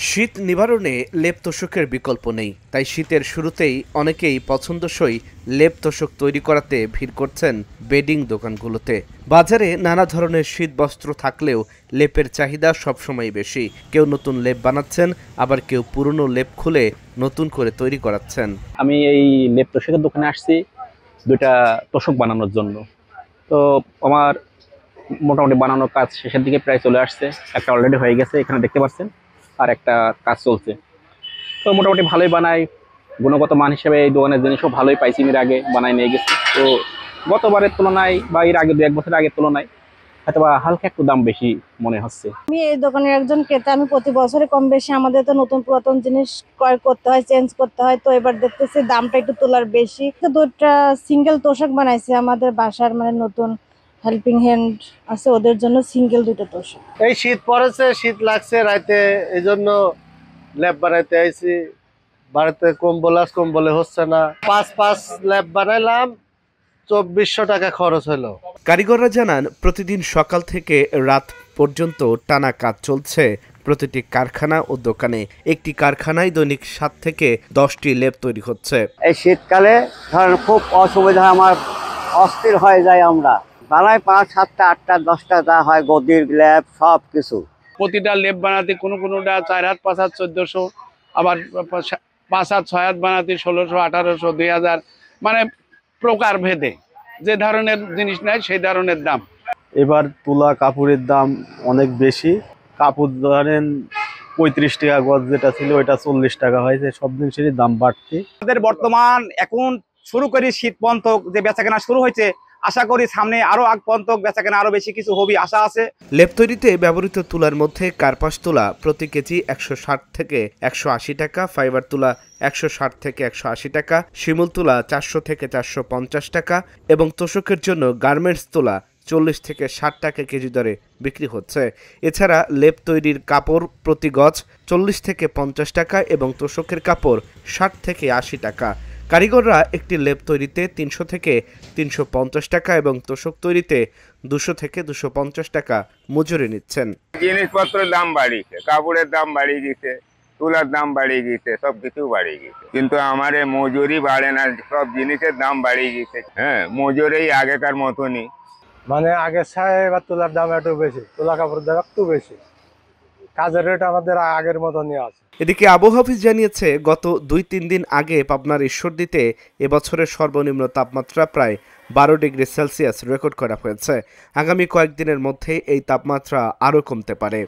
শীত নিবারণে লেপ তোশকের বিকল্প নেই, তাই শীতের শুরুতেই অনেকেই পছন্দসই লেপ তোশক তৈরি করাতে ভিড় করছেন বেডিং দোকানগুলোতে। বাজারে নানা ধরনের শীত বস্ত্র থাকলেও লেপের চাহিদা সবসময় বেশি। কেউ নতুন লেপ বানাচ্ছেন, আবার কেউ পুরনো লেপ খুলে নতুন করে তৈরি করাচ্ছেন। আমি এই লেপ তোশকের দোকানে আসছি দুইটা তোশক বানানোর জন্য। তো আমার মোটামুটি বানানোর কাজ শেষের দিকে প্রায় চলে আসছে। একটা অলরেডি হয়ে গেছে, এখানে দেখতে পাচ্ছেন, আর একটা কাজ চলছে। তো মোটামুটি ভালোই বানাই, গুণগত মান হিসেবে এই দোকানের জিনিসও ভালোই পাইছি। এর আগে বানাই নিয়ে গেছি, তো গতবারের তুলনায় বা এর আগে 2-1 বছর আগের তুলনায় হয়তো বা হালকা একটু দাম বেশি মনে হচ্ছে। আমি এই দোকানের একজন ক্রেতা। আমি প্রতি বছরে কম বেশি আমাদের তো নতুন পুরাতন জিনিস ক্রয় করতে হয়, চেঞ্জ করতে হয়। তো এবার দেখতেছি দামটা একটু তোলার বেশি। তো দুটা সিঙ্গেল তোশক বানাইছি আমাদের বাসার, মানে নতুন হেল্পিং হ্যান্ড আছে ওদের জন্য সিঙ্গেল দুটো তোশক। এই শীত পড়েছে, শীত লাগছে রাইতে, এই জন্য ল্যাব বানাইতে আইছি। বাড়িতে কম্বলে হচ্ছে না, 5 ল্যাব বানাইলাম, 2400 টাকা খরচ হলো। কারিগররা জানান, প্রতিদিন সকাল থেকে রাত পর্যন্ত টানা কাজ চলছে প্রতিটি কারখানা ও দোকানে। একটি কারখানায় দৈনিক 7 থেকে 10টি লেপ তৈরি হচ্ছে। এই শীতকালে ধরেন খুব অসুবিধা, আমার অস্থির হয়ে যায়। আমরা বানাই 5, 7টা, 8টা, 10টা যা হয়, গদির ল্যাব সব কিছু। প্রতিটা লেপ বানাতে কোনোটা 4 হাত, 5 হাত, 1400, আবার 5 হাত, 6 হাত বানাতে 1600, 1800, 2000, মানে প্রকার ভেদে যে ধরনের জিনিস নেয় সেই ধরনের দাম। এবার তুলা কাপড়ের দাম অনেক বেশি। কাপড় ধরেন 35 টাকা গজ যেটা ছিল ওইটা 40 টাকা হয়েছে। সব জিনিসেরই দাম বাড়ছে। আমাদের বর্তমান এখন শুরু করি শীত পর্যন্ত যে বেচাকেনা শুরু হয়েছে, আশা করি সামনে আরো আগ পর্যন্ত বেচাকেনা আরো বেশি কিছু হবে, আশা আছে। লেপ তৈরিতে ব্যবহৃত তুলার মধ্যে কার্পাস তুলা প্রতি কেজি 160 থেকে 180 টাকা, ফাইবার তুলা 160 থেকে 180 টাকা, শিমুল তুলা 400 থেকে 450 টাকা এবং তোশকের জন্য গার্মেন্টস তুলা 40 থেকে 60 টাকা কেজি দরে বিক্রি হচ্ছে। এছাড়া লেপ তৈরির কাপড় প্রতি গজ 40 থেকে 50 টাকা এবং তোশকের কাপড় 60 থেকে 80 টাকা। কারিগররা একটি লেপ তৈরিতে 300 থেকে 350 টাকা এবং তোশক তৈরিতে 200 থেকে 250 টাকা মজুরি নিচ্ছেন। জিনিসপত্রের দাম বাড়িয়েছে, কাপড়ের দাম বাড়িয়ে গেছে, তুলার দাম বাড়িয়ে গেছে, সবকিছু বাড়িয়ে গেছে, কিন্তু আমার মজুরি বাড়ে না, সব জিনিসের দাম বাড়িয়ে গেছে। হ্যাঁ, মজুরি আগেকার মতনই। মানে আগের ছায় এবার তুলার দাম একটু বেশি, তুলা কাপড়ের দাম একটু বেশি, কাজের রেট আমাদের আগের মতনই আছে। এদিকে আবহাওয়া অফিস জানিয়েছে, গত 2-3 দিন আগে পাবনার ঈশ্বরদীতে এবছরের সর্বনিম্ন তাপমাত্রা প্রায় 12 ডিগ্রি সেলসিয়াস রেকর্ড করা হয়েছে। আগামী কয়েকদিনের মধ্যে এই তাপমাত্রা আরও কমতে পারে।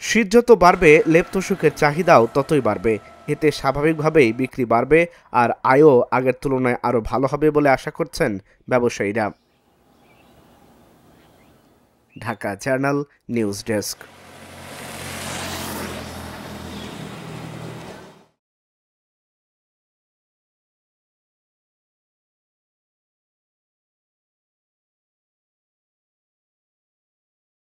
শীত যত বাড়বে, লেপ তোশকের চাহিদাও ততই বাড়বে। এতে স্বাভাবিকভাবেই বিক্রি বাড়বে আর আয়ও আগের তুলনায় আরও ভালো হবে বলে আশা করছেন ব্যবসায়ীরা। Dhaka journal news desk.